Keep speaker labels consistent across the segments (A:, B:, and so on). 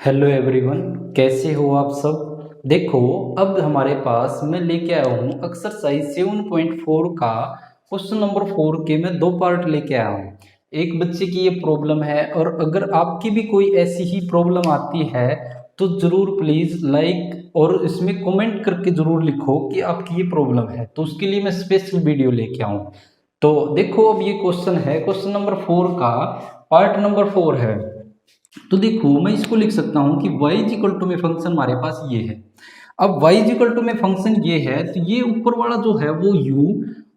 A: Hello everyone, कैसे हो आप सब। देखो, अब हमारे पास मैं लेके आया हूँ एक्सरसाइज 7.4 का क्वेश्चन नंबर 4 के मैं दो पार्ट लेके आया हूँ। एक बच्चे की ये प्रॉब्लम है और अगर आपकी भी कोई ऐसी ही प्रॉब्लम आती है तो ज़रूर प्लीज़ लाइक और इसमें कमेंट करके ज़रूर लिखो कि आपकी ये प्रॉब्लम है, तो उसके लिए मैं स्पेशल वीडियो लेके आऊँ। तो देखो, अब ये क्वेश्चन है, क्वेश्चन नंबर 4 का पार्ट नंबर 4 है। तो देखो, मैं इसको लिख सकता हूं कि y इज इक्वल टू में फंक्शन हमारे पास ये है। अब y इज इक्वल टू में फंक्शन ये है तो ये ऊपर वाला जो है वो u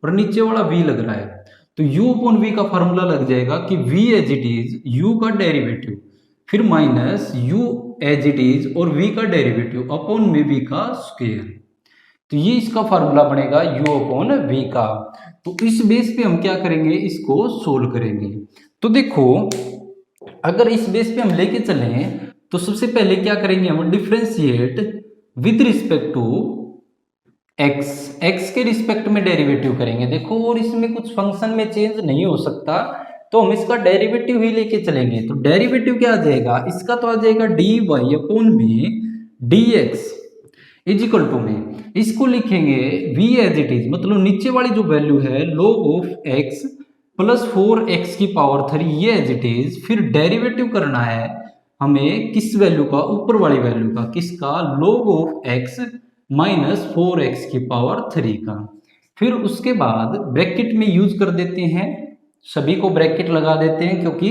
A: और नीचे वाला v लग रहा है। तो u अपॉन v का फॉर्मूला लग जाएगा कि v as it is u का डेरिवेटिव, फिर minus u as it is और v का डेरिवेटिव अपॉन में v का स्क्वायर। तो ये इसका फार्मूला बनेगा u अपॉन v का। तो इस बेस पे हम क्या करेंगे, इसको सोल्व करेंगे। तो देखो, अगर इस बेस पे हम लेके चलें तो सबसे पहले क्या करेंगे, हम differentiate with respect to x के रिस्पेक्ट में डेरिवेटिव करेंगे। देखो, और इसमें कुछ फंक्शन में चेंज नहीं हो सकता तो हम इसका डेरिवेटिव ही लेके चलेंगे। तो डेरिवेटिव क्या आ जाएगा, इसका तो आ जाएगा डी वाई अपॉन में d x is equal to में इसको लिखेंगे v एज इट इज, मतलब नीचे वाली जो वैल्यू है log of x plus 4x की पावर 3 ये एज इट इज। फिर डेरिवेटिव करना है हमें किस वैल्यू का, ऊपर वाली वैल्यू का, किसका, log of x minus 4x की पावर 3 का। फिर उसके बाद ब्रैकेट में यूज कर देते हैं, सभी को ब्रैकेट लगा देते हैं क्योंकि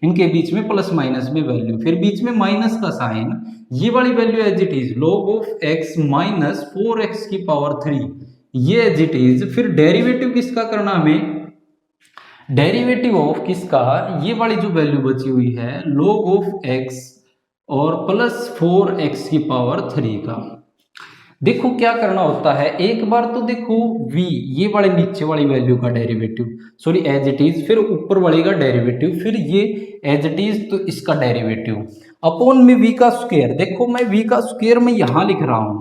A: इनके बीच में प्लस माइनस में वैल्यू, फिर बीच में माइनस का साइन, ये वाली value as it is log of x minus 4x की पावर 3 ये एज इट इज। फिर डेरिवेटिव किसका करना हमें, डेरिवेटिव ऑफ किसका, ये वाली जो वैल्यू बची हुई है log ऑफ x और प्लस 4x की पावर 3 का। देखो क्या करना होता है, एक बार तो देखो v ये वाले नीचे वाली वैल्यू का derivative, sorry as it is, फिर ऊपर वाले का डेरिवेटिव, फिर ये एज इट इज तो इसका डेरिवेटिव अपॉन में v का स्क्वायर। देखो, मैं v का स्क्वायर में यहां लिख रहा हूं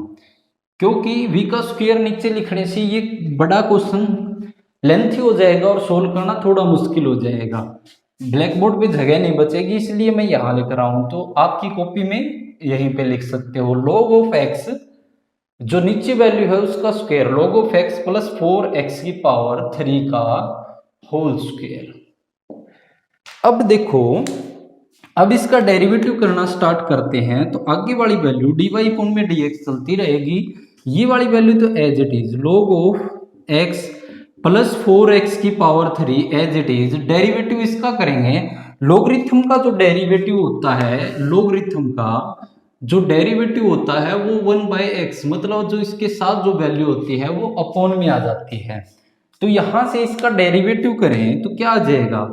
A: क्योंकि v का स्क्वायर नीचे लिखने से ये बड़ा क्वेश्चन लेंथी हो जाएगा और सोल्व करना थोड़ा मुश्किल हो जाएगा, ब्लैक बोर्ड पे जगह नहीं बचेगी, इसलिए मैं यहां लिख रहा हूं। तो आपकी कॉपी में यहीं पे लिख सकते हो log ऑफ x, जो नीचे वैल्यू है उसका square, log of x plus 4x की पावर 3 का होल स्क्वायर। अब देखो, अब इसका डेरिवेटिव करना स्टार्ट करते हैं। तो आगे वाली वैल्यू dy अपॉन में dx चलती रहेगी, ये वाली वैल्यू तो as it is log of x plus 4x की power 3 as it is. Derivative इसका करेंगे, लोगरिथम का जो डेरिवेटिव होता है, लोगरिथम का जो डेरिवेटिव होता है वो 1/x, मतलब जो इसके साथ जो वैल्यू होती है वो अपॉन में आ जाती है। तो यहां से इसका डेरिवेटिव करें तो क्या आ जाएगा,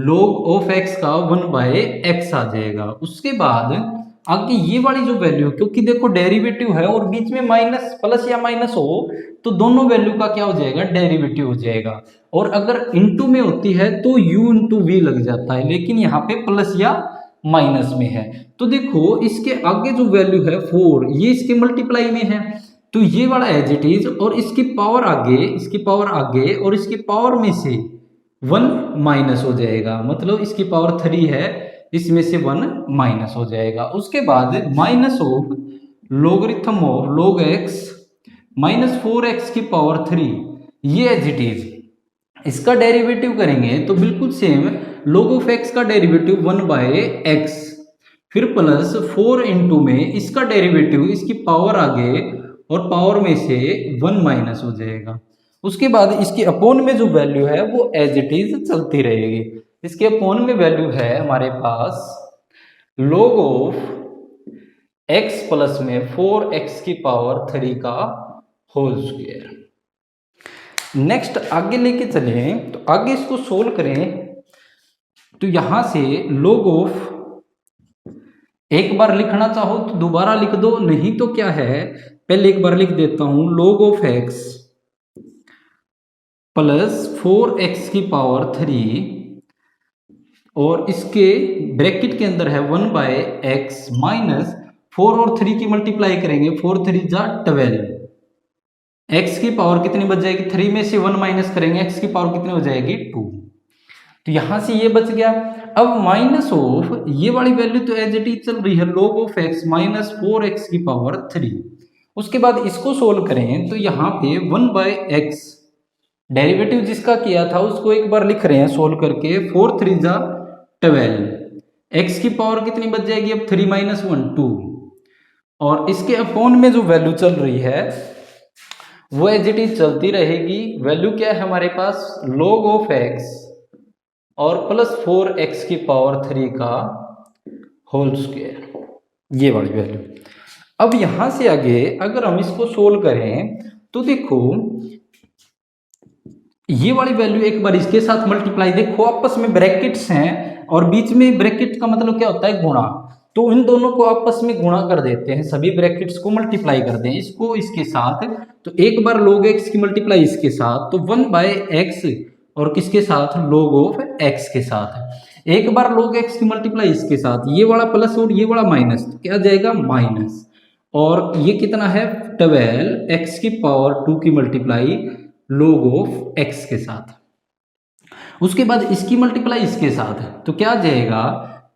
A: log ऑफ x का 1/x आ जाएगा। उसके बाद आगे ये वाली जो वैल्यू, क्योंकि देखो डेरिवेटिव है और बीच में माइनस, प्लस या माइनस हो तो दोनों वैल्यू का क्या हो जाएगा, डेरिवेटिव हो जाएगा। और अगर इनटू में होती है तो u इंटू वी लग जाता है, लेकिन यहाँ पे प्लस या माइनस में है। तो देखो, इसके आगे जो वैल्यू है 4 ये इसके मल्टीप्लाई में है, तो ये वाला एज इट इज, और इसकी पावर आगे, इसकी पावर आगे और इसकी पावर में से 1 माइनस हो जाएगा, मतलब इसकी पावर 3 है, इसमें से 1 माइनस हो जाएगा। उसके बाद minus of logarithm of log x minus 4x की पावर 3 ये एज इट इज। इसका डेरिवेटिव करेंगे तो बिल्कुल सेम, log ऑफ x का डेरिवेटिव 1/x, फिर प्लस 4 इंटू में इसका डेरिवेटिव, इसकी पावर आगे और पावर में से 1 माइनस हो जाएगा। उसके बाद इसके अपॉन में जो वैल्यू है वो एज इट इज चलती रहेगी। इसके अपॉन में वैल्यू है हमारे पास log ऑफ x प्लस में 4x की पावर 3 का होल स्क्वायर। नेक्स्ट आगे लेके चले तो आगे इसको सोल्व करें तो यहां से log ऑफ, एक बार लिखना चाहो तो दोबारा लिख दो, नहीं तो क्या है, पहले एक बार लिख देता हूं log of x plus 4x की पावर 3 और इसके ब्रैकेट के अंदर है 1/x माइनस 4 और 3 की मल्टीप्लाई करेंगे, 4 3 जा 12, x की पावर कितनी बच जाएगी, 3 में से 1 माइनस करेंगे, x की पावर कितनी हो जाएगी 2। तो यहां से ये बच गया। अब माइनस ऑफ ये वाली वैल्यू तो एज इट इज चल रही है, log of x minus 4x की पावर 3। उसके बाद इसको सोल्व करें तो यहाँ पे 1/x डेरिवेटिव जिसका किया था उसको एक बार लिख रहे हैं सोल्व करके, 4 3 जा 12, x की पावर कितनी बच जाएगी अब 3 माइनस 1 2, और इसके अपॉन में जो वैल्यू चल रही है वो एज इट इज चलती रहेगी। वैल्यू क्या है हमारे पास, log ऑफ x और प्लस 4x की पावर 3 का होल स्क्वायर, ये वाली वैल्यू। अब यहां से आगे अगर हम इसको सोल्व करें तो देखो ये वाली वैल्यू एक बार इसके साथ मल्टीप्लाई, देखो आपस में ब्रैकेट्स हैं और बीच में ब्रैकेट का मतलब क्या होता है, गुणा। तो इन दोनों को आपस में गुणा कर देते हैं, सभी ब्रैकेट्स को मल्टीप्लाई कर दें इसको इसके साथ। तो एक बार log x की मल्टीप्लाई इसके साथ, तो 1/x और किसके साथ, log ऑफ x के साथ। एक बार log x की मल्टीप्लाई इसके साथ, ये वाला प्लस और ये वाला माइनस, तो क्या जाएगा माइनस, और ये कितना है 12x की पावर 2 की मल्टीप्लाई log ऑफ x के साथ। उसके बाद इसकी मल्टीप्लाई इसके साथ, तो क्या जाएगा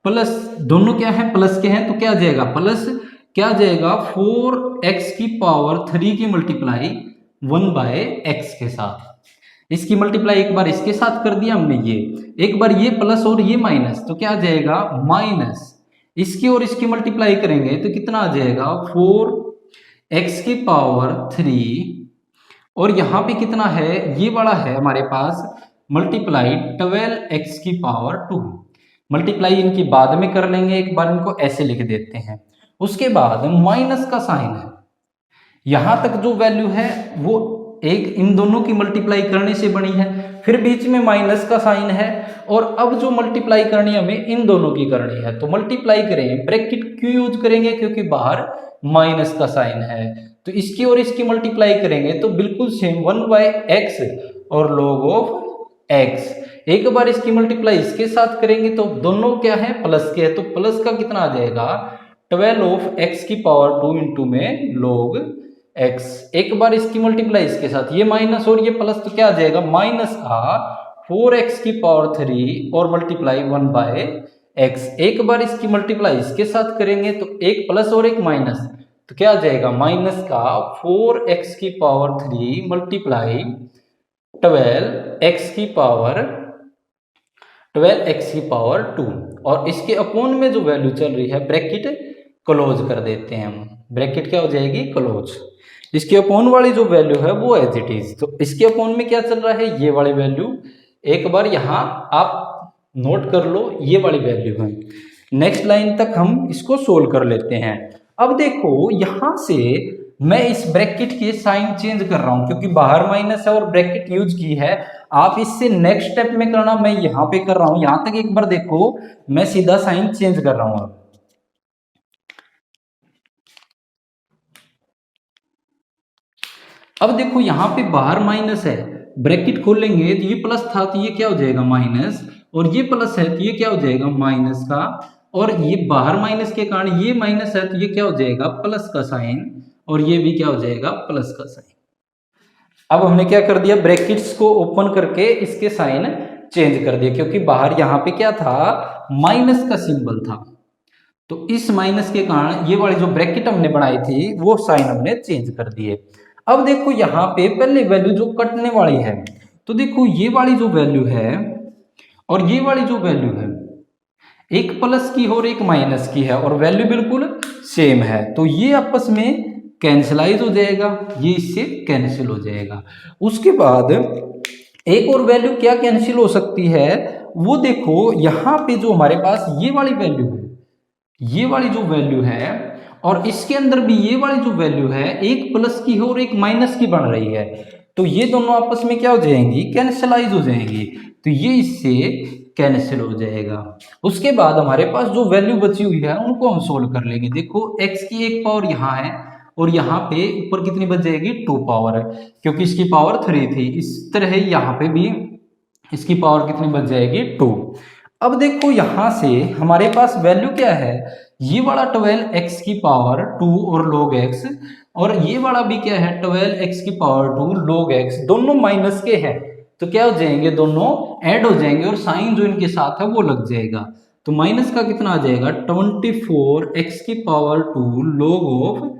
A: प्लस, दोनों क्या है प्लस के हैं, तो क्या जाएगा प्लस, क्या जाएगा 4x की पावर 3 की मल्टीप्लाई 1/x के साथ। इसकी मल्टीप्लाई एक बार इसके साथ कर दिया हमने, ये एक बार ये प्लस और ये माइनस, तो क्या जाएगा माइनस, इसकी और इसकी मल्टीप्लाई करेंगे तो कितना आ जाएगा 4x की पावर 3, और यहां पे कितना है, ये वाला है हमारे पास मल्टीप्लाई 12x की पावर 2। मल्टीप्लाई इनकी बाद में कर लेंगे, एक बार इनको ऐसे लिख देते हैं। उसके बाद माइनस का साइन है, यहां तक जो वैल्यू है वो एक इन दोनों की मल्टीप्लाई करने से बनी है, फिर बीच में माइनस का साइन है, और अब जो मल्टीप्लाई करनी है हमें इन दोनों की करनी है। तो मल्टीप्लाई करें, ब्रैकेट क्यों यूज करेंगे, क्योंकि बाहर माइनस का साइन है। तो इसकी और इसकी मल्टीप्लाई करेंगे तो बिल्कुल सेम 1/x और log ऑफ x। एक बार इसकी मल्टीप्लाई इसके साथ करेंगे तो दोनों क्या है प्लस के है, तो प्लस का कितना आ जाएगा 12 ऑफ x की पावर 2 इंटू में log x। एक बार इसकी मल्टीप्लाई इसके साथ, ये माइनस और ये प्लस, तो क्या आ जाएगा माइनस का 4x की पावर 3 और मल्टीप्लाई 1/x। एक बार इसकी मल्टीप्लाई इसके साथ करेंगे तो एक प्लस और एक माइनस, तो क्या आ जाएगा माइनस का 4x की पावर 3 मल्टीप्लाई 12x की पावर 2, और इसके अपॉन में जो वैल्यू चल रही है ब्रैकेट क्लोज कर देते हैं हम, ब्रैकेट क्या हो जाएगी क्लोज। इसके अपॉन वाली जो वैल्यू है वो एज इट इज, तो इसके अपॉन में क्या चल रहा है, ये वाली वैल्यू एक बार यहां आप नोट कर लो, ये वाली वैल्यू है। नेक्स्ट लाइन तक हम इसको सोल्व कर लेते हैं। अब देखो यहां से मैं इस ब्रैकेट के साइन चेंज कर रहा हूं, क्योंकि बाहर माइनस है और ब्रैकेट यूज की है। आप इससे नेक्स्ट स्टेप में करना, मैं यहां पे कर रहा हूं, यहां तक एक बार देखो, मैं सीधा साइन चेंज कर रहा हूं। अब देखो यहां पे बाहर माइनस है, ब्रैकेट खोलेंगे तो ये प्लस था तो ये क्या हो जाएगा माइनस, और ये प्लस है तो ये क्या हो जाएगा माइनस का, और ये बाहर माइनस के कारण ये माइनस है तो ये क्या हो जाएगा प्लस का साइन, और ये भी क्या हो जाएगा प्लस का साइन। अब हमने क्या कर दिया, ब्रैकेट्स को ओपन करके इसके साइन चेंज कर दिया, क्योंकि बाहर यहाँ पे क्या था माइनस का सिंबल था, तो इस माइनस के कारण ये वाली जो ब्रैकेट हमने बनाई थी वो साइन हमने चेंज कर दिए। अब देखो यहाँ पे पहले वैल्यू जो कटने वाली है, तो देखो ये वाली जो वैल्यू है और ये वाली जो वैल्यू है, एक प्लस की और एक माइनस की है, और वैल्यू बिल्कुल सेम है, तो ये आपस में कैंसिलाइज हो जाएगा, ये इससे कैंसिल हो जाएगा। उसके बाद एक और वैल्यू क्या कैंसिल हो सकती है, वो देखो यहाँ पे जो हमारे पास ये वाली वैल्यू है, ये वाली जो वैल्यू है, और इसके अंदर भी ये वाली जो वैल्यू है, एक प्लस की है और एक माइनस की बन रही है, तो ये दोनों आपस में क्या हो जाएंगी कैंसिलाइज हो जाएंगी, तो ये इससे कैंसिल हो जाएगा। उसके बाद हमारे पास जो वैल्यू बची हुई है उनको हम सोल्व कर लेंगे। देखो x की एक पावर यहाँ है और यहाँ पे ऊपर कितनी बच जाएगी 2 पावर है, क्योंकि इसकी पावर 3 थी, इस तरह यहाँ पे भी इसकी पावर कितनी बच जाएगी 2। अब देखो यहां से हमारे पास वैल्यू क्या है, ये वाला 12x की पावर 2 और log x, और ये वाला भी क्या है 12x की पावर 2 log x, दोनों माइनस के हैं, तो क्या हो जाएंगे, दोनों ऐड हो जाएंगे और साइन जो इनके साथ है वो लग जाएगा। तो माइनस का कितना आ जाएगा 24 एक्स की पावर 2 log ऑफ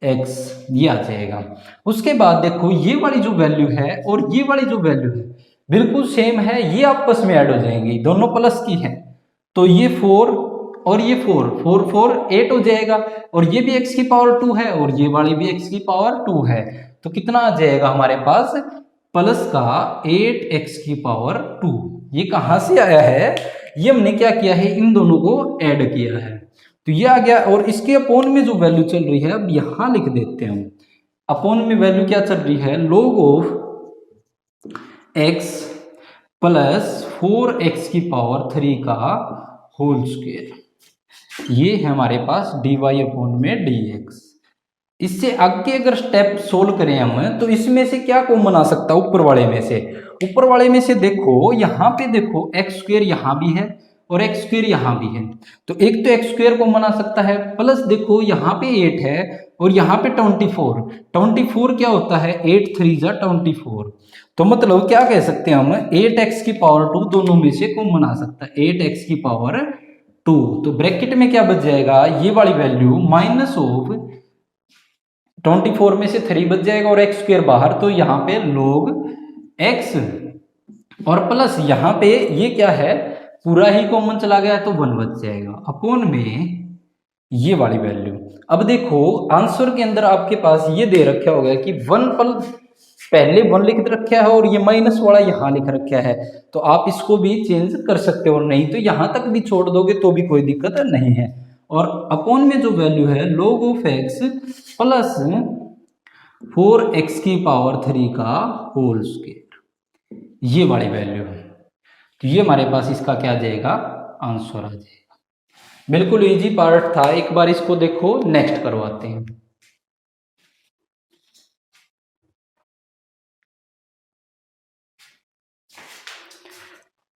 A: एक्स, ये आ जाएगा। उसके बाद देखो ये वाली जो वैल्यू है और ये वाली जो वैल्यू है बिल्कुल सेम है, ये आपस में ऐड हो जाएंगी, दोनों प्लस की है। तो ये 4 और ये 4, 4 4 8 हो जाएगा, और ये भी x की पावर 2 है और ये वाली भी x की पावर 2 है। तो कितना आ जाएगा हमारे पास प्लस का 8x की पावर 2। ये कहां से आया है, ये हमने क्या किया है, इन दोनों को ऐड किया है, तो ये आ गया। और इसके अपोन में जो वैल्यू चल रही है, अब यहां लिख देते हैं हम, अपोन में वैल्यू क्या चल रही है, log of x plus 4x की पावर 3 का होल स्क्वायर, ये है हमारे पास dy अपॉन में dx। इससे आगे अगर स्टेप सोल्व करें हम, तो इसमें से क्या कॉमन आ सकता है, ऊपर वाले में से, ऊपर वाले में से देखो यहाँ पे देखो एक्स स्क्वायर यहाँ भी है और एक्स स्क्वायर यहाँ भी है, तो एक तो एक्स स्क्वायर कॉमन आ सकता है, प्लस देखो यहाँ पे 8 है और यहाँ पे 24, 24 क्या होता है 8 3 जा 24, तो मतलब क्या कह सकते हैं हम, 8x की पावर 2 दोनों में से कॉमन आ सकता है, 8x की पावर 2। तो ब्रैकेट में क्या बच जाएगा, ये वाली वैल्यू माइनस ऑफ 24 में से 3 बच जाएगा और एक्स स्क्वायर बाहर, तो यहाँ पे log x और प्लस यहाँ पे ये क्या है पूरा ही कॉमन चला गया तो 1 बच जाएगा अपॉन में ये वाली वैल्यू। अब देखो आंसर के अंदर आपके पास ये दे रखा होगा कि 1 प्लस पहले 1 लिख रखा है और ये माइनस वाला यहाँ लिख रखा है, तो आप इसको भी चेंज कर सकते हो, नहीं तो यहाँ तक भी छोड़ दोगे तो भी कोई दिक्कत नहीं है। और अपॉन में जो वैल्यू है log of x plus 4x की पावर 3 का होल स्क्वायर, ये वाली वैल्यू है, तो ये हमारे पास इसका क्या आ जाएगा, आंसर आ जाएगा। बिल्कुल इजी पार्ट था, एक बार इसको देखो, नेक्स्ट करवाते हैं।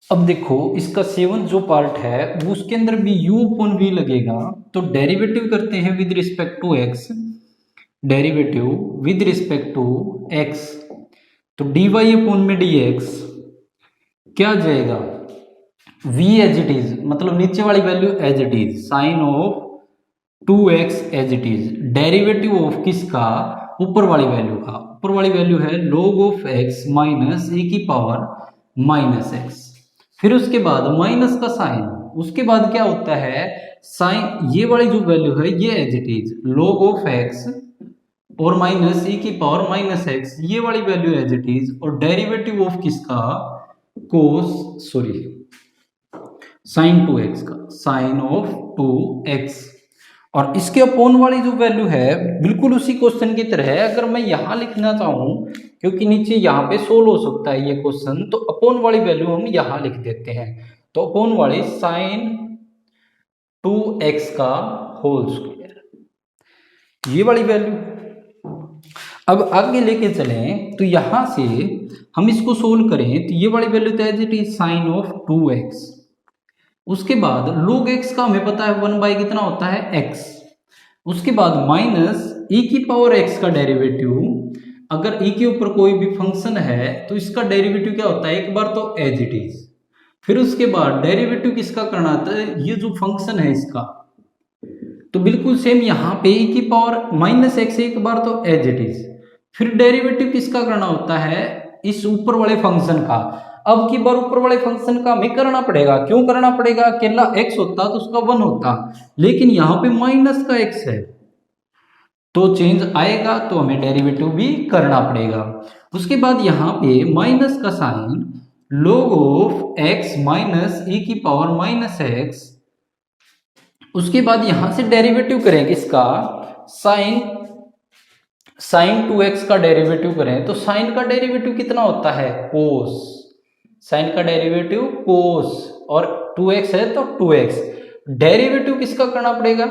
A: अब देखो इसका 7 जो पार्ट है वो उसके अंदर भी u अपॉन v लगेगा, तो डेरिवेटिव करते हैं with respect to x, derivative with respect to x, तो dy अपॉन में dx क्या आ जाएगा, v एज इट इज, मतलब नीचे वाली value as it is, sine of 2x as it is, derivative of किसका, ऊपर वाली वैल्यू का, ऊपर वाली वैल्यू है log of x minus e की पावर माइनस x, फिर उसके बाद माइनस का साइन, उसके बाद क्या होता है साइन, ये वाली जो वैल्यू है ये as it is log of x और माइनस e की पावर माइनस x, ये वाली वैल्यू एज इट इज, और डेरिवेटिव ऑफ किसका, कोस सॉरी साइन 2x का, साइन ऑफ 2x, और इसके अपोन वाली जो वैल्यू है बिल्कुल उसी क्वेश्चन की तरह है। अगर मैं यहां लिखना चाहूं, क्योंकि नीचे यहाँ पे सोल्व हो सकता है ये क्वेश्चन, तो अपोन वाली वैल्यू हम यहां लिख देते हैं, तो अपोन वाली साइन 2x का होल स्क्वायर, ये वाली वैल्यू। अब आगे लेके चलें तो यहां से हम इसको सोल्व करें, तो ये वाली वैल्यू तो as it is sine of 2x, उसके बाद log x का हमें पता है 1 बाई कितना होता है x, उसके बाद माइनस e की पावर x का डेरिवेटिव, अगर e के ऊपर कोई भी फंक्शन है तो इसका डेरिवेटिव क्या होता है, एक बार तो एज इट इज, फिर उसके बाद डेरिवेटिव किसका करना था, ये जो फंक्शन है इसका, तो बिल्कुल सेम यहाँ पे e की पावर माइनस x एक बार तो एज इट इज, फिर डेरिवेटिव किसका करना होता है, इस ऊपर वाले फंक्शन का। अब की बार ऊपर वाले फंक्शन का हमें करना पड़ेगा, क्यों करना पड़ेगा, अकेला x होता तो उसका 1 होता, लेकिन यहाँ पे माइनस का x है तो चेंज आएगा, तो हमें डेरिवेटिव भी करना पड़ेगा। उसके बाद यहाँ पे माइनस का sign log of x minus e की पावर माइनस x, उसके बाद यहां से डेरिवेटिव करेंगे इसका, साइन 2x का डेरिवेटिव करें, तो साइन का डेरिवेटिव कितना होता है कोस, साइन का डेरिवेटिव कोस, और 2x है तो 2x, डेरिवेटिव किसका करना पड़ेगा,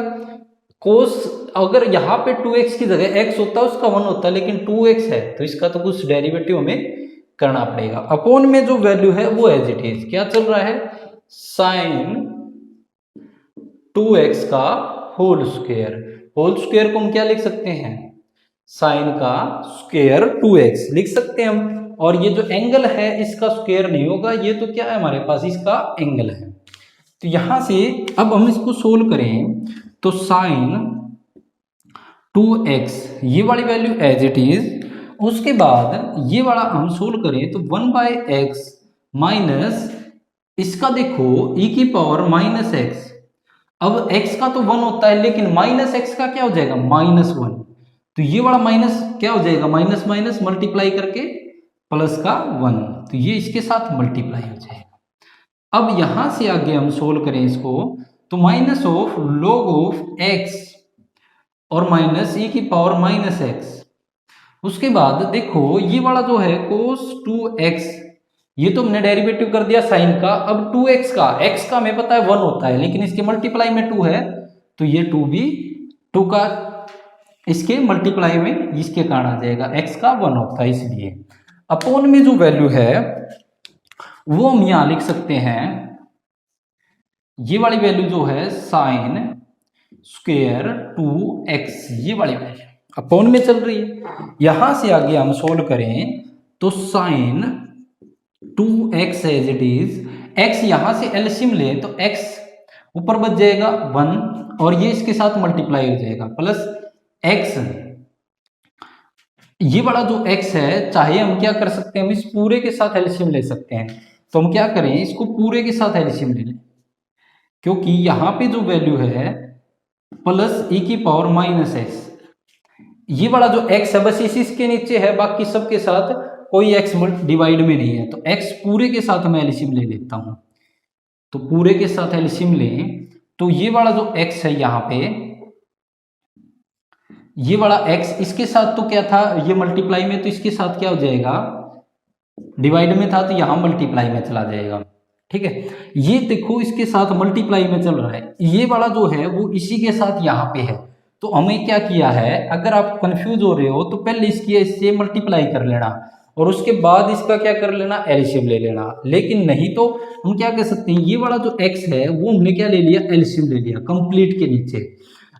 A: कोस, अगर यहाँ पे 2x की जगह x होता है उसका 1 होता है, लेकिन 2x है तो इसका तो कुछ डेरिवेटिव हमें करना पड़ेगा। अपोन में जो वैल्यू है वो एज इट इज क्या चल रहा है, साइन 2x का होल स्क्वायर, होल स्क्वायर को हम क्या लिख सकते हैं, साइन का स्क्वायर 2x लिख सकते हैं हम, और ये जो एंगल है इसका स्क्वायर नहीं होगा, ये तो क्या है हमारे पास इसका एंगल है। तो यहां से अब हम इसको सोल्व करें तो साइन 2x ये वाली वैल्यू एज इट इज, उसके बाद ये वाला हम सोल्व करें तो 1/x माइनस इसका देखो e की पावर -x। अब x का तो 1 होता है लेकिन -x का क्या हो जाएगा -1, तो ये वाला माइनस क्या हो जाएगा माइनस माइनस मल्टीप्लाई करके प्लस का 1, तो ये इसके साथ मल्टीप्लाई हो जाएगा। अब यहां से आगे हम सोल्व करें इसको तो minus of log of x और माइनस e की पावर -x, उसके बाद देखो ये वाला जो है cos 2x, ये तो हमने डेरिवेटिव कर दिया साइन का। अब 2x का, x का हमें पता है 1 होता है लेकिन इसके मल्टीप्लाई में 2 है, तो ये 2 भी 2 का इसके मल्टीप्लाई में इसके कारण आ जाएगा, x का 1 होता है इसलिए। अपॉन में जो वैल्यू है वो हम यहां लिख सकते हैं, ये वाली वैल्यू जो है साइन स्क्वायर 2x, ये वाली वैल्यू अपॉन में चल रही है। यहां से आगे हम सोल्व करें तो sine 2x as it is, x यहां से एलसीएम ले तो x ऊपर बच जाएगा 1 और ये इसके साथ मल्टीप्लाई हो जाएगा प्लस x, ये वाला जो x है चाहे हम क्या कर सकते हैं, हम इस पूरे के साथ एलसीएम ले सकते हैं। तो हम क्या करें, इसको पूरे के साथ एलसीएम ले लें, क्योंकि यहां पे जो वैल्यू है प्लस e की पावर -x, ये वाला जो x है बस इसी के नीचे है, बाकी सबके साथ कोई x डिवाइड में नहीं है, तो x पूरे के साथ मैं एलसीएम ले लेता हूं। तो पूरे के साथ एलसीएम लें तो ये वाला जो x है यहाँ पे, ये वाला x इसके साथ तो क्या था, ये मल्टीप्लाई में, तो इसके साथ क्या हो जाएगा डिवाइड में था तो यहां मल्टीप्लाई में चला जाएगा। ठीक है, ये देखो इसके साथ मल्टीप्लाई में चल रहा है, ये वाला जो है वो इसी के साथ यहाँ पे है। तो हमें क्या किया है, अगर आप कंफ्यूज हो रहे हो तो पहले इससे मल्टीप्लाई कर लेना और उसके बाद इसका क्या कर लेना एलसीएम ले लेना। लेकिन नहीं तो हम क्या कह सकते हैं, ये वाला जो x है वो हमने क्या ले लिया एलसीएम ले लिया कंप्लीट के नीचे।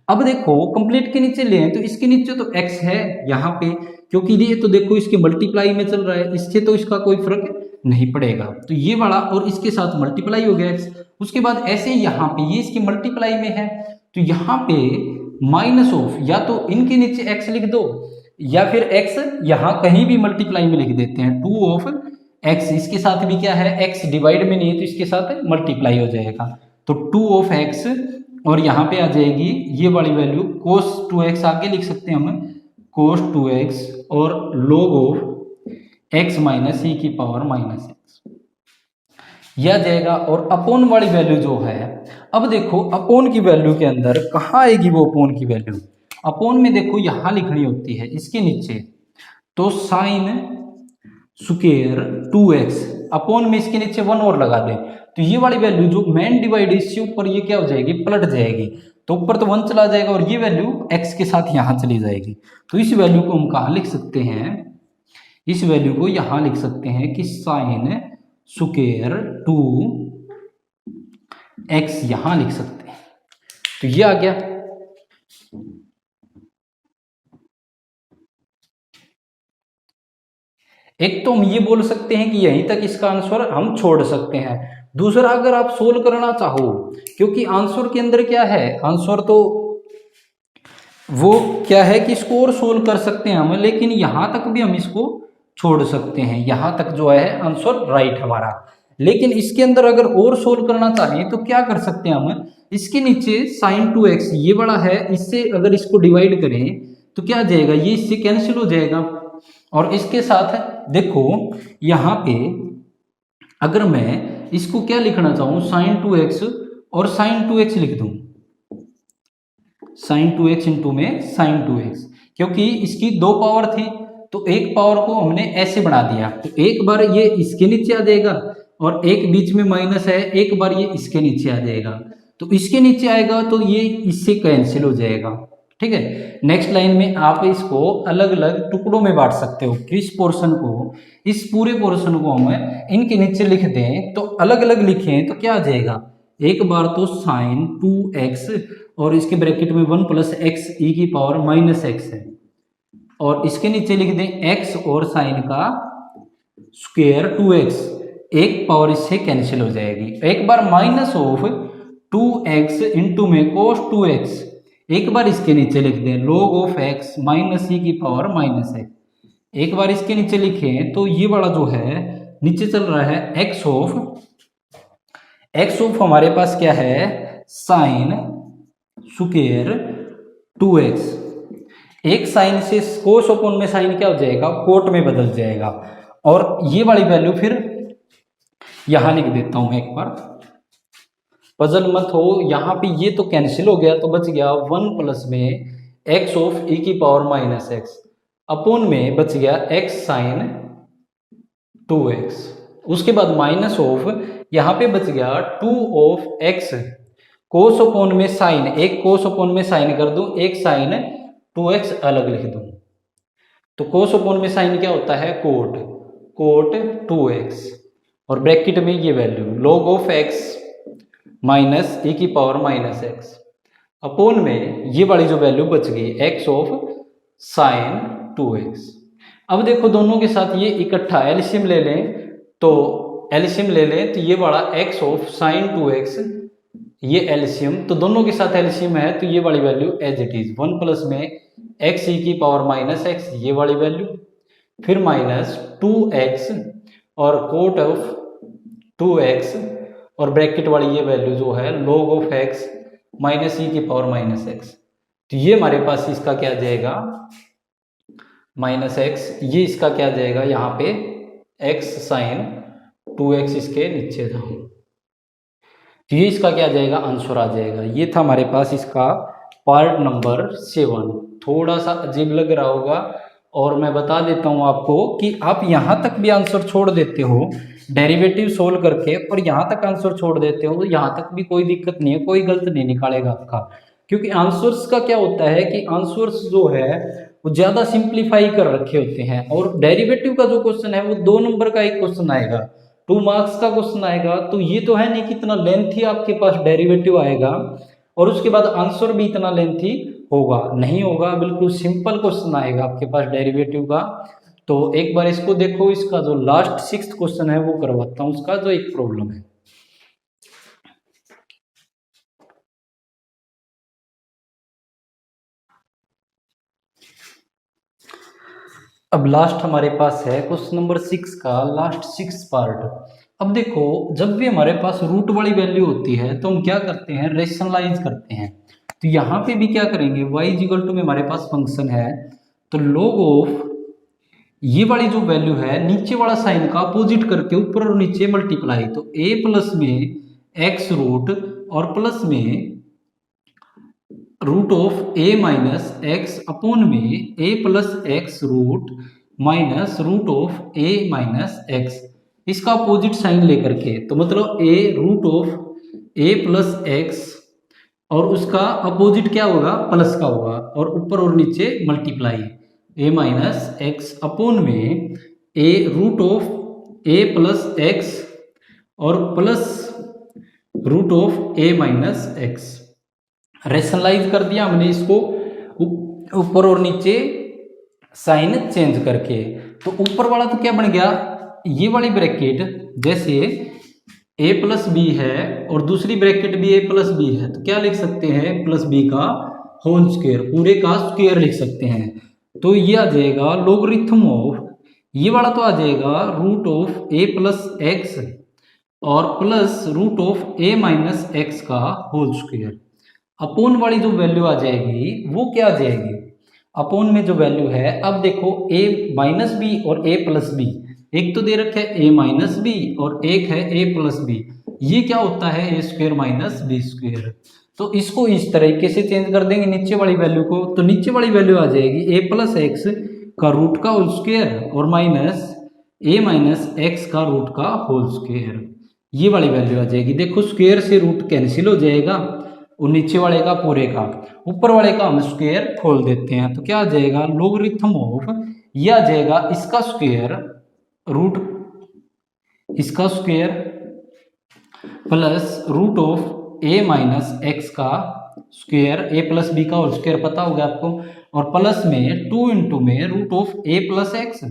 A: अब देखो कंप्लीट के नीचे ले तो इसके नीचे तो x है यहाँ पे, क्योंकि ये तो देखो इसके मल्टीप्लाई में चल रहा है, इससे तो इसका कोई फर्क नहीं पड़ेगा। तो ये वाला और इसके साथ मल्टीप्लाई हो गया x, उसके बाद ऐसे यहाँ पे ये इसकी मल्टीप्लाई में है तो यहाँ पे माइनस ऑफ, या तो इनके नीचे x लिख दो या फिर x यहाँ कहीं भी मल्टीप्लाई में लिख देते हैं, 2 ऑफ x, इसके साथ भी क्या है x डिवाइड में नहीं है तो इसके साथ मल्टीप्लाई हो जाएगा, तो 2 ऑफ x और यहाँ पे आ जाएगी ये वाली वैल्यू cos 2x, आगे लिख सकते हैं हम cos 2x और log of x minus e की पावर -x, यह आ जाएगा। और अपोन वाली वैल्यू जो है, अब देखो अपोन की वैल्यू के अंदर कहाँ आएगी वो अपोन की वैल्यू, अपोन में देखो यहां लिखनी होती है इसके नीचे, तो साइन स्क्वायर 2x अपोन में इसके नीचे 1 और लगा दे, तो ये वाली वैल्यू जो मेन डिवाइड इससे ऊपर ये क्या हो जाएगी पलट जाएगी, तो ऊपर तो 1 चला जाएगा और ये वैल्यू x के साथ यहां चली जाएगी। तो इस वैल्यू को हम कहाँ लिख सकते हैं, इस वैल्यू को यहां लिख सकते हैं कि साइन स्क्वायर 2x यहां लिख सकते हैं, तो ये आ गया। एक तो हम ये बोल सकते हैं कि यहीं तक इसका आंसर हम छोड़ सकते हैं। दूसरा, अगर आप सोल्व करना चाहो, क्योंकि आंसर के अंदर क्या है, आंसर तो वो क्या है कि इसको और सोल्व कर सकते हैं हम, लेकिन यहां तक भी हम इसको छोड़ सकते हैं, यहां तक जो है आंसर राइट हमारा। लेकिन इसके अंदर अगर और सोल्व करना चाहें तो क्या कर सकते हैं हम, इसके नीचे साइन 2x ये बड़ा है, इससे अगर इसको डिवाइड करें तो क्या आ जाएगा, ये इससे कैंसिल हो जाएगा। और इसके साथ देखो यहाँ पे अगर मैं इसको क्या लिखना चाहूँ साइन 2x और साइन 2x लिख दूं, साइन 2x इंटू में साइन 2x, क्योंकि इसकी 2 पावर थी तो एक पावर को हमने ऐसे बना दिया, तो एक बार ये इसके नीचे आ जाएगा और एक बीच में माइनस है, एक बार ये इसके नीचे आ जाएगा, तो इसके नीचे आएगा तो ये इससे कैंसिल हो जाएगा। ठीक है, नेक्स्ट लाइन में आप इसको अलग अलग टुकड़ों में बांट सकते हो, किस पोर्शन को, इस पूरे पोर्शन को हम इनके नीचे लिख दें तो अलग अलग लिखें तो क्या आ जाएगा, एक बार तो साइन 2x और इसके ब्रैकेट में 1 प्लस x e की पावर -x है, और इसके नीचे लिख दें x और साइन का स्क्वायर 2x, एक पावर इससे कैंसिल हो जाएगी। एक बार माइनस ऑफ 2x इंटू में cos 2x, एक बार इसके नीचे लिख दें log ऑफ x माइनस ई की पावर माइनस x, एक बार इसके नीचे लिखें तो ये वाला जो है नीचे चल रहा है x ऑफ हमारे पास क्या है साइन स्क्वायर 2x, एक साइन से कोस अपॉन में साइन क्या हो जाएगा कोट में बदल जाएगा। और ये वाली वैल्यू फिर यहां लिख देता हूं, एक बार पजल मत हो, यहां पे ये तो कैंसिल हो गया तो बच गया 1 प्लस में x ऑफ e की पावर माइनस x अपॉन में बच गया x साइन 2x, उसके बाद माइनस ऑफ यहां पे बच गया 2 ऑफ x कोस अपॉन में साइन, एक कोस अपॉन में साइन कर दूं, एक साइन 2x अलग लिख दूं, तो कोस अपॉन में साइन क्या होता है कोट 2x, और ब्रैकेट में ये value log of x minus e की पावर माइनस x अपॉन में ये वाली जो वैल्यू बच गई x ऑफ साइन 2x। अब देखो दोनों के साथ ये इकट्ठा एलसीएम ले लें, तो एलसीएम ले लें तो ये वाला x ऑफ साइन 2x, ये एलसीएम, तो दोनों के साथ एलसीएम है तो ये वाली value as it is 1 plus में x e की पावर माइनस x, ये वाली वैल्यू, फिर माइनस 2x और कोट ऑफ 2x और ब्रैकेट वाली ये वैल्यू जो है log ऑफ x माइनस ई की पावर माइनस x, तो ये हमारे पास इसका क्या जाएगा माइनस x, ये इसका क्या जाएगा यहाँ पे x साइन 2x इसके नीचे जाऊँ, तो ये इसका क्या जाएगा आंसर आ जाएगा। ये था हमारे पास इसका पार्ट नंबर 7। थोड़ा सा अजीब लग रहा होगा और मैं बता देता हूँ आपको कि आप यहाँ तक भी आंसर छोड़ देते हो डेरिवेटिव सोल्व करके, पर यहाँ तक आंसर छोड़ देते हो तो यहाँ तक भी कोई दिक्कत नहीं है, कोई गलत नहीं निकालेगा आपका, क्योंकि आंसर्स का क्या होता है कि आंसर्स जो है वो ज़्यादा सिंप्लीफाई कर रखे होते हैं, और डेरिवेटिव का जो क्वेश्चन है वो 2 नंबर का एक क्वेश्चन आएगा, 2 मार्क्स का क्वेश्चन आएगा, तो ये तो है नहीं कि इतना लेंथी आपके पास डेरिवेटिव आएगा और उसके बाद आंसर भी इतना लेंथी होगा, नहीं होगा, बिल्कुल सिंपल क्वेश्चन आएगा आपके पास डेरिवेटिव का। तो एक बार इसको देखो, इसका जो लास्ट 6th क्वेश्चन है वो करवाता हूं, उसका जो एक प्रॉब्लम है। अब लास्ट हमारे पास है क्वेश्चन नंबर 6 का लास्ट 6 पार्ट। अब देखो जब भी हमारे पास रूट वाली वैल्यू होती है तो हम क्या करते हैं रेशनलाइज करते हैं, तो यहाँ पे भी क्या करेंगे y इक्वल टू में हमारे पास फंक्शन है, तो log ऑफ ये वाली जो वैल्यू है नीचे वाला साइन का अपोजिट करके ऊपर और नीचे मल्टीप्लाई, तो a प्लस में x रूट और प्लस में root of a minus x upon में a plus x root minus root of a minus x, इसका अपोजिट साइन लेकर के, तो मतलब a root of a plus x और उसका अपोजिट क्या होगा प्लस का होगा, और ऊपर और नीचे multiply a minus x upon में a root of a plus x और plus root of a minus x. Rationalise कर दिया हमने इसको ऊपर और नीचे साइन चेंज करके, तो ऊपर वाला तो क्या बन गया ये वाली ब्रैकेट, जैसे a प्लस बी है और दूसरी ब्रैकेट भी a प्लस बी है, तो क्या लिख सकते हैं प्लस बी का होल स्क्वायर, पूरे का स्क्वायर लिख सकते हैं, तो ये आ जाएगा लोगरिथम ऑफ, ये वाला तो आ जाएगा root of a plus x और plus root of a minus x का होल स्क्वायर। अपोन वाली जो वैल्यू आ जाएगी वो क्या आ जाएगी, अपोन में जो वैल्यू है, अब देखो a माइनस बी और a प्लस बी, एक तो दे रखा है a माइनस बी और एक है a प्लस बी, ये क्या होता है a square minus b square, तो इसको इस तरीके से चेंज कर देंगे नीचे वाली वैल्यू को, तो नीचे वाली वैल्यू आ जाएगी a प्लस एक्स का रूट का होल स्क्वायर और माइनस a माइनस एक्स का रूट का होल स्क्वायर, ये वाली वैल्यू आ जाएगी। देखो स्क्वायर से रूट कैंसिल हो जाएगा और नीचे वाले का पूरे का, ऊपर वाले का हम स्क्वायर खोल देते हैं, तो क्या आ जाएगा लोगरिथम ऑफ, ये आ जाएगा इसका स्क्वायर रूट इसका square plus root of a minus x का स्क्वायर, a प्लस बी का होल स्क्वायर पता होगा आपको, और प्लस में 2 इंटू में root of a plus x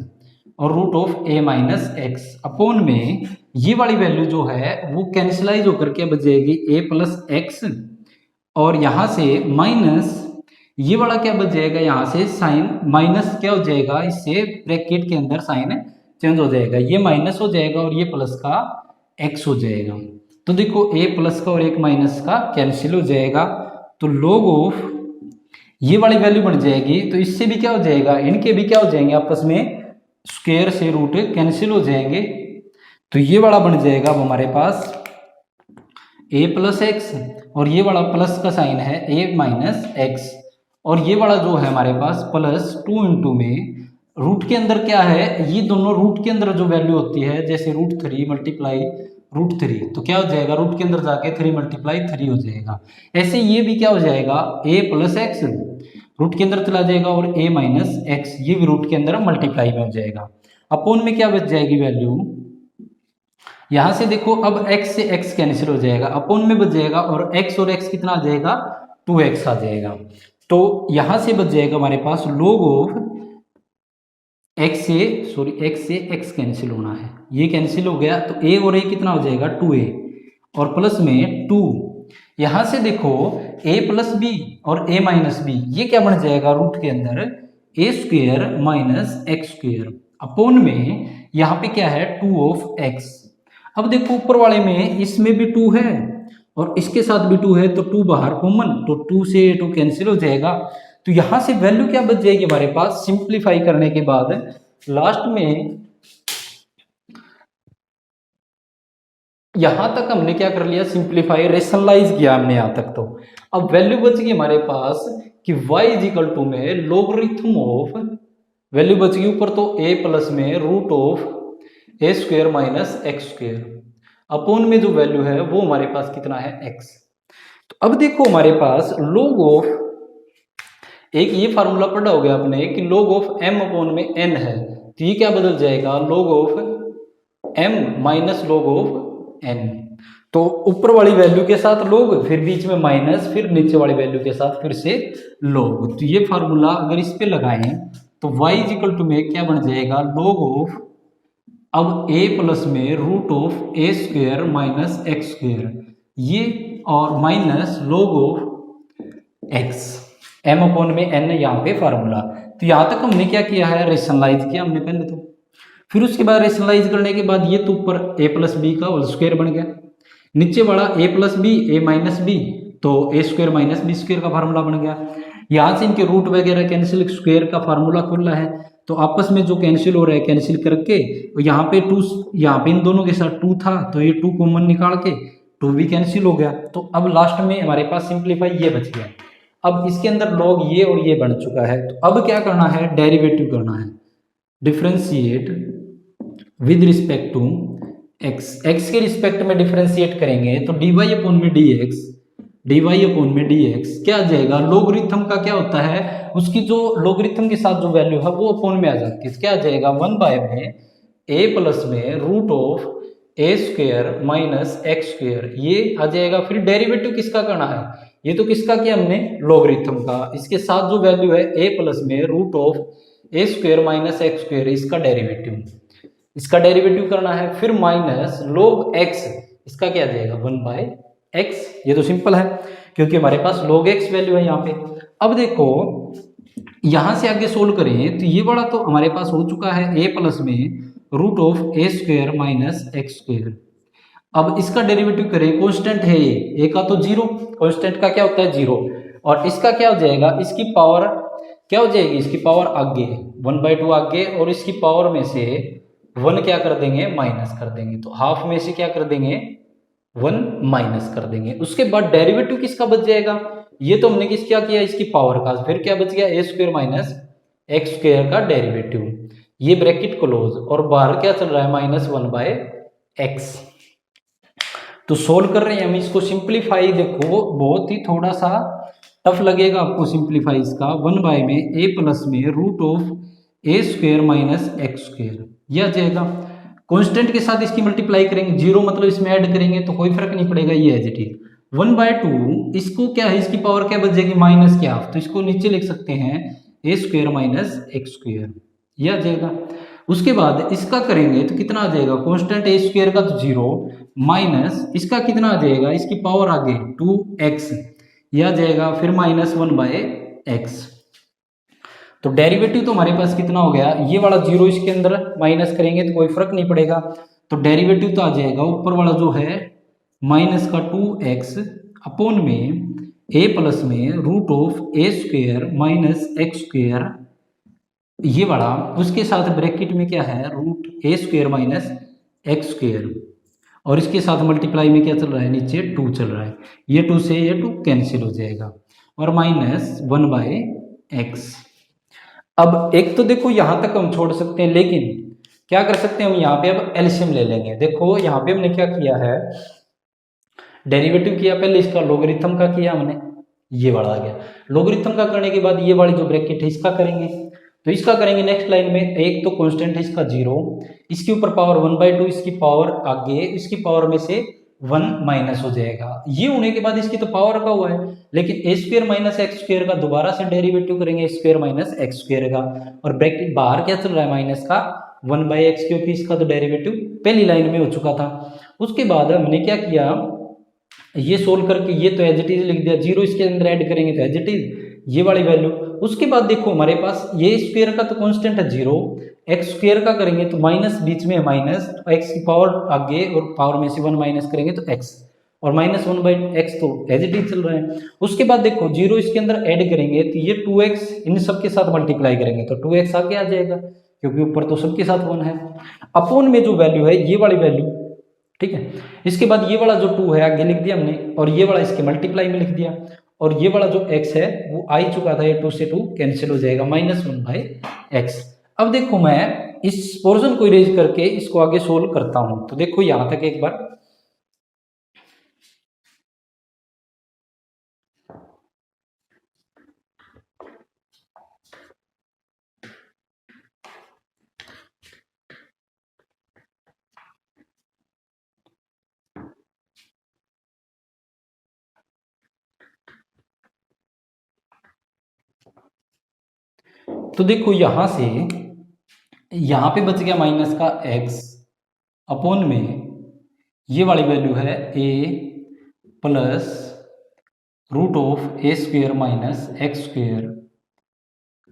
A: और root of a minus x upon में ये वाली वैल्यू जो है वो कैंसिलाइज होकर के बच जाएगी ए प्लस एक्स, और यहाँ से माइनस ये वाला क्या बच जाएगा, यहाँ से साइन माइनस क्या हो जाएगा, इससे ब्रैकेट के अंदर साइन चेंज हो जाएगा, ये माइनस हो जाएगा और ये प्लस का एक्स हो जाएगा। तो देखो ए प्लस का और एक माइनस का कैंसिल हो जाएगा, तो log ऑफ ये वाली वैल्यू बन जाएगी, तो इससे भी क्या हो जाएगा, इनके भी क्या हो जाएंगे आपस में, स्क्वायर से रूट कैंसिल हो जाएंगे। तो ये वाला बन जाएगा अब हमारे पास ए प्लस एक्स, और ये वाला प्लस का साइन है ए माइनस एक्स, और ये वाला जो है हमारे पास प्लस 2 इंटू में रूट के अंदर क्या है, ये दोनों रूट के अंदर जो वैल्यू होती है, जैसे √3 मल्टीप्लाई √3, तो क्या हो जाएगा, रूट के अंदर जाके 3 मल्टीप्लाई 3 हो जाएगा। ऐसे ये भी क्या हो जाएगा, ए प्लस एक्स रूट के अंदर चला जाएगा, और ए माइनस एक्स ये भी रूट के अंदर मल्टीप्लाई में हो जाएगा। अपोन में क्या बच जाएगी वैल्यू, यहां से देखो अब x से x कैंसिल हो जाएगा, अपोन में बच जाएगा, और x और x कितना आ जाएगा, 2x आ जाएगा। तो यहां से बच जाएगा हमारे पास log ऑफ x से x कैंसिल होना है, ये कैंसिल हो गया, तो a और a कितना हो जाएगा 2a, और प्लस में 2, यहां से देखो a प्लस बी और a माइनस बी, ये क्या बन जाएगा रूट के अंदर a square minus x square, upon में यहाँ पे क्या है 2 ऑफ x। अब देखो ऊपर वाले में इसमें भी 2 है और इसके साथ भी 2 है, तो 2 बाहर कॉमन, तो 2 से 2 कैंसिल हो जाएगा। तो यहां से वैल्यू क्या बच जाएगी हमारे पास, सिंप्लीफाई करने के बाद लास्ट में यहां तक हमने क्या कर लिया, सिंप्लीफाई रेशनलाइज किया हमने यहां तक। तो अब वैल्यू बच गई हमारे पास कि y इज इक्वल टू में लोगरिथम ऑफ, वैल्यू बच गई ऊपर तो a प्लस में root of a square minus x square, upon में जो वैल्यू है वो हमारे पास कितना है x। तो अब देखो हमारे पास log ऑफ, एक ये फार्मूला पढ़ा हो गया आपने कि log ऑफ m अपोन में n है, तो ये क्या बदल जाएगा, log of m minus log of n। तो ऊपर वाली वैल्यू के साथ log, फिर बीच में माइनस, फिर नीचे वाली वैल्यू के साथ फिर से log। तो ये फार्मूला अगर इस पे लगाएं तो y इज इक्वल टू में क्या बन जाएगा, log ऑफ अब a प्लस में root of a square minus x square, ये और minus log of x, m upon में n यहाँ पे फार्मूला। तो यहाँ तक हमने क्या किया है, रेशनलाइज किया हमने पहले तो, फिर उसके बाद रेशनलाइज करने के बाद ये तो ऊपर a प्लस बी का होल स्क्वायर बन गया, नीचे वाला a plus b a minus b, तो a square minus b square का फार्मूला बन गया। यहाँ से इनके रूट वगैरह कैंसिल, स्क्वायर का फार्मूला खुला है, तो आपस में जो कैंसिल हो रहा है कैंसिल करके, यहाँ पे 2, यहाँ पे इन दोनों के साथ 2 था, तो ये 2 कॉमन निकाल के 2 भी कैंसिल हो गया। तो अब लास्ट में हमारे पास सिंप्लीफाई ये बच गया। अब इसके अंदर log ये और ये बन चुका है, तो अब क्या करना है, डेरिवेटिव करना है, differentiate with respect to x, x के रिस्पेक्ट में डिफ्रेंशिएट करेंगे तो dy अपॉन में dx, dy अपॉन में dx क्या आ जाएगा, लोगरिथम का क्या होता है, उसकी जो लोगरिथम के साथ जो वैल्यू है वो अपॉन में आ जाती है, क्या आ जाएगा 1 बाय में a प्लस में root of a square minus x square, ये आ जाएगा। फिर डेरिवेटिव किसका करना है, ये तो किसका किया हमने, लोगरिथम का, इसके साथ जो वैल्यू है a प्लस में root of a square minus x square, इसका डेरिवेटिव, इसका डेरिवेटिव करना है। फिर माइनस log x, इसका क्या आ जाएगा 1 बाय x, ये तो सिंपल है क्योंकि हमारे पास log x वैल्यू है यहाँ पे। अब देखो यहां से आगे सोल्व करें तो ये वाला तो हमारे पास हो चुका है a प्लस में root of a square minus x square. अब इसका डेरिवेटिव करें, कांस्टेंट है ये, a का तो 0, कांस्टेंट का क्या होता है 0, और इसका क्या हो जाएगा, इसकी पावर क्या हो जाएगी, इसकी पावर आगे 1/2 आगे, और इसकी पावर में से 1 क्या कर देंगे, माइनस कर देंगे, तो हाफ में से क्या कर देंगे 1 माइनस कर देंगे। उसके बाद डेरिवेटिव किसका बच जाएगा, ये तो हमने किस क्या किया, इसकी पावर का, फिर क्या बच गया ए स्क्वायर माइनस एक्स स्क्वायर का डेरिवेटिव, ये ब्रैकेट क्लोज, और बाहर क्या चल रहा है -1 बाय एक्स। तो सोल्व कर रहे हैं हम इसको, सिंप्लीफाई देखो बहुत ही थोड़ा सा टफ लगेगा आपको सिंप्लीफाई इसका, 1 बाय में ए प्लस में root of a square minus x square, यह आ जाएगा। कांस्टेंट के साथ इसकी मल्टीप्लाई करेंगे, 0 मतलब इसमें ऐड करेंगे तो कोई फर्क नहीं पड़ेगा, ये एज इट इज 1/2, इसको क्या है, इसकी पावर क्या बच जाएगी माइनस की हाफ, तो इसको नीचे लिख सकते हैं ए स्क्वायर माइनस एक्स स्क्वायर, यह आ जाएगा। उसके बाद इसका करेंगे तो कितना आ जाएगा, कांस्टेंट ए स्क्वायर का तो 0 माइनस इसका कितना आ जाएगा, इसकी पावर आगे 2x, यह आ जाएगा फिर -1/x। तो डेरिवेटिव तो हमारे पास कितना हो गया, ये वाला 0 इसके अंदर माइनस करेंगे तो कोई फर्क नहीं पड़ेगा, तो डेरिवेटिव तो आ जाएगा ऊपर वाला जो है माइनस का 2x अपॉन में a प्लस में root of a square minus x square, ये वाला उसके साथ ब्रैकेट में क्या है root a square minus x square, और इसके साथ मल्टीप्लाई में क्या चल रहा है, नीचे 2 चल रहा है, ये 2 से ये 2 कैंसिल हो जाएगा और -1/x। अब एक तो देखो यहां तक हम छोड़ सकते हैं, लेकिन क्या कर सकते हैं हम यहाँ पे अब एलसीएम ले लेंगे। देखो यहाँ पे हमने क्या किया है, डेरिवेटिव किया पहले इसका, लोगरिथम का किया हमने, ये वाला आ गया। लोगरिथम का करने के बाद ये वाली जो ब्रैकेट है इसका करेंगे, तो इसका करेंगे नेक्स्ट लाइन में, एक तो कांस्टेंट है इसका 0, इसके ऊपर पावर 1/2, इसकी पावर आगे इसकी पावर में से 1 माइनस हो जाएगा, ये होने के बाद इसकी तो पावर का हुआ है, लेकिन ए स्क्वायर माइनस एक्स स्क्वायर का दोबारा से डेरिवेटिव करेंगे ए स्क्वायर माइनस एक्स स्क्वायर का, और ब्रैकेट बाहर क्या चल रहा है माइनस का 1/x, क्योंकि इसका तो डेरिवेटिव पहली लाइन में हो चुका था। उसके बाद हमने क्या किया, ये सोल्व करके ये तो एज इट इज लिख दिया, 0 इसके अंदर ऐड करेंगे तो एज इट इज ये वाली वैल्यू। उसके बाद देखो हमारे पास ये स्क्वायर का तो कांस्टेंट है 0, एक्स स्क्वायर का करेंगे तो माइनस बीच में है माइनस, तो एक्स की पावर आगे और पावर में से 1 माइनस करेंगे तो एक्स, और -1/x तो एज इट इज चल रहा है। उसके बाद देखो 0 इसके अंदर ऐड करेंगे तो ये 2x इन सब के साथ मल्टीप्लाई करेंगे तो 2x आगे आ जाएगा, क्योंकि ऊपर तो सबके साथ 1 है, अपॉन में जो वैल्यू है ये वाली वैल्यू, ठीक है। इसके बाद ये वाला जो 2 है आगे लिख दिया हमने, और ये वाला इसके मल्टीप्लाई में लिख दिया, और ये वाला जो x है वो आ ही चुका था, ये 2 से 2 कैंसिल हो जाएगा, -1/x। अब देखो मैं इस पोर्शन को इरेज करके इसको आगे सोल्व करता हूं, तो देखो यहां तक एक बार, तो देखो यहां से यहां पे बच गया माइनस का x अपॉन में ये वाली वैल्यू है a plus root of a square minus x square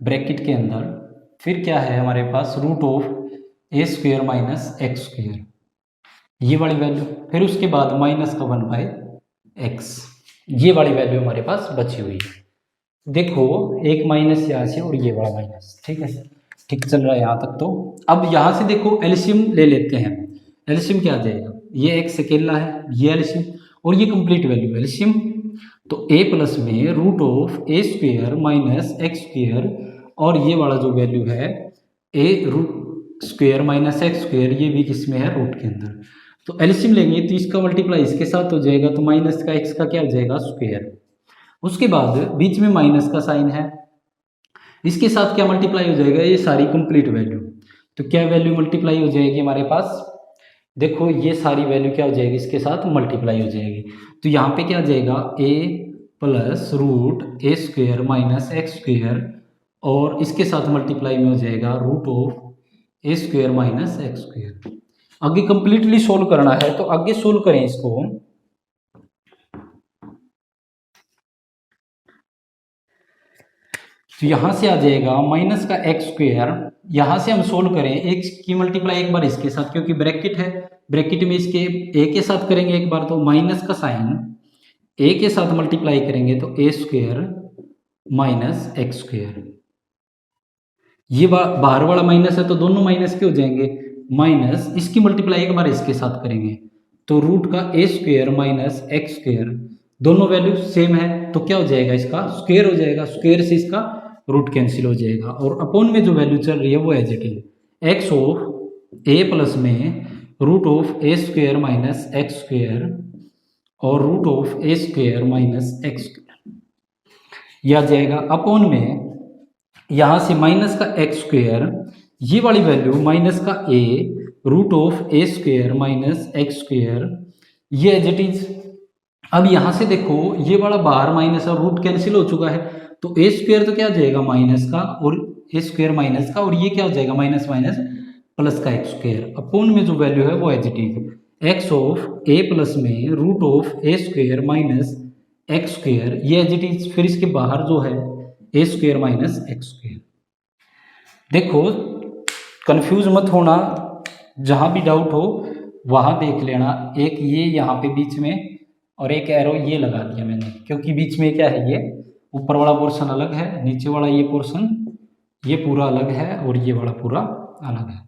A: bracket के अंदर, फिर क्या है हमारे पास root of a square minus x square, ये वाली वैल्यू, फिर उसके बाद माइनस का 1/x, ये वाली वैल्यू हमारे पास बची हुई है। देखो एक माइनस यहाँ से और ये वाला माइनस, ठीक है, ठीक चल रहा है यहाँ तक। तो अब यहाँ से देखो एलसीएम ले लेते हैं, एलसीएम क्या आ जाएगा, ये x अकेला है, ये एलसीएम, और ये कंप्लीट वैल्यू एलसीएम, तो a प्लस में root of a square minus x square, और ये वाला जो वैल्यू है a root square minus x square, ये भी किसमें है रूट के अंदर, तो एलसीएम लेंगे तो इसका मल्टीप्लाई इसके साथ हो जाएगा, तो माइनस का x का क्या हो जाएगा स्क्वायर, उसके बाद बीच में माइनस का साइन है, इसके साथ क्या मल्टीप्लाई हो जाएगा, ये सारी कंप्लीट वैल्यू, तो क्या वैल्यू मल्टीप्लाई हो जाएगी हमारे पास, देखो ये सारी वैल्यू क्या हो जाएगी इसके साथ मल्टीप्लाई हो जाएगी, तो यहाँ पे क्या आ जाएगा a plus root a square minus x square, और इसके साथ मल्टीप्लाई में हो जाएगा root of a square minus x square. आगे कंप्लीटली सोल्व करना है, तो आगे सोल्व करें इसको, तो यहां से आ जाएगा माइनस का एक्स स्क्वायर, यहां से हम सोल्व करें x की मल्टीप्लाई एक बार इसके साथ, क्योंकि ब्रैकेट है, ब्रैकेट में इसके a के साथ करेंगे एक बार, तो माइनस का साइन a के साथ मल्टीप्लाई करेंगे तो a square minus x square, ये बाहर वाला माइनस है तो दोनों माइनस के हो जाएंगे, माइनस इसकी मल्टीप्लाई एक बार इसके साथ करेंगे तो रूट का a square minus x square, दोनों वैल्यू सेम है तो क्या हो जाएगा इसका स्क्वायर हो जाएगा, स्क्वायर से इसका रूट कैंसिल हो जाएगा, और अपॉन में जो वैल्यू चल रही है वो as it is x of a plus में root of a square minus x square, और root of a square minus x square, यह आ जाएगा अपॉन में यहां से माइनस का एक्स स्क्वायर, ये वाली वैल्यू माइनस का a root of a square minus x square, ये एज इट इज। अब यहां से देखो ये वाला बाहर माइनस और रूट कैंसिल हो चुका है, तो ए स्क्वायर तो क्या हो जाएगा माइनस का, और ए स्क्वायर माइनस का, और ये क्या हो जाएगा माइनस माइनस प्लस का एक्स स्क्वायर अपोन में जो वैल्यू है वो as it is x of a plus में root of a square minus x square, ये एज इट इज। फिर इसके बाहर जो है a square minus x square. देखो कंफ्यूज मत होना, जहां भी डाउट हो वहां देख लेना। एक ये यहाँ पे बीच में और एक एरो ये लगा दिया मैंने, क्योंकि बीच में क्या है, ये ऊपर वाला पोर्शन अलग है, नीचे वाला ये पोर्शन ये पूरा अलग है और ये वाला पूरा अलग है।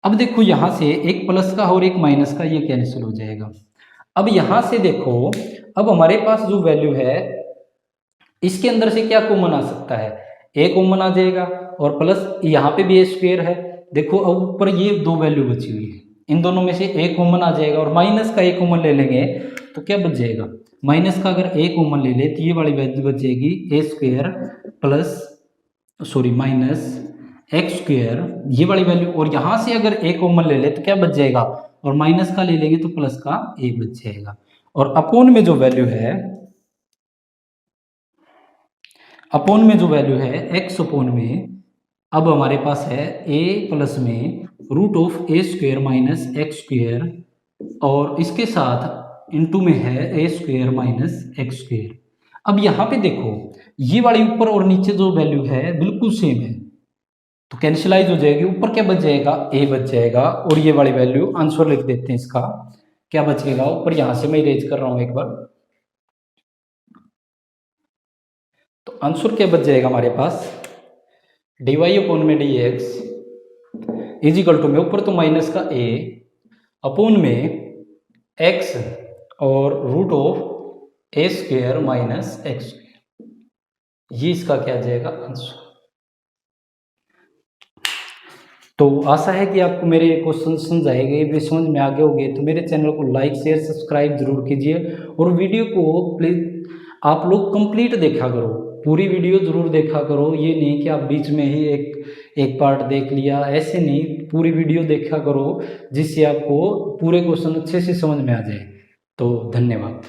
A: अब देखो यहाँ से एक प्लस का और एक माइनस का ये कैंसिल हो जाएगा। अब यहाँ से देखो, अब हमारे पास जो वैल्यू है इसके अंदर से क्या कॉमन आ सकता है, ए कॉमन आ जाएगा और प्लस यहाँ पे भी ए स्क्वायर है। देखो अब ऊपर ये दो वैल्यू बची हुई है, इन दोनों में से ए कॉमन आ जाएगा और माइनस का ए कॉमन ले लेंगे तो क्या बच जाएगा, माइनस का अगर ए कॉमन ले ले तो ये वाली वैल्यू बच जाएगी a square plus minus x square, ये वाली वैल्यू। और यहाँ से अगर ए कॉमन ले ले तो क्या बच जाएगा, और माइनस का ले लेंगे तो प्लस का ए बच जाएगा। और अपोन में जो वैल्यू है, अपोन में जो वैल्यू है एक्स अपोन में, अब हमारे पास है ए प्लस में root of a square minus x square और इसके साथ इनटू में है a square minus x square. अब यहाँ पे देखो ये वाली ऊपर और नीचे जो वैल्यू है बिल्कुल सेम है, तो कैंसिलाइज हो जाएगी। ऊपर क्या बच जाएगा, ए बच जाएगा और ये वाली वैल्यू आंसर लिख देते हैं इसका, क्या बचेगा ऊपर, यहां से मैं इरेज कर रहा हूं एक बार। तो आंसर क्या बच जाएगा हमारे पास, डी वाई अपोन में d x is equal to में ऊपर तो माइनस का ए अपोन में एक्स और root of a square minus x square, ये इसका क्या आ जाएगा आंसर। तो आशा है कि आपको मेरे क्वेश्चन समझ आएंगे, वे समझ में आगे होंगे। तो मेरे चैनल को लाइक शेयर सब्सक्राइब जरूर कीजिए और वीडियो को प्लीज आप लोग कंप्लीट देखा करो, पूरी वीडियो जरूर देखा करो। ये नहीं कि आप बीच में ही एक पार्ट देख लिया, ऐसे नहीं, पूरी वीडियो देखा करो जिससे आपको पूरे क्वेश्चन अच्छे से समझ में आ जाए। तो धन्यवाद।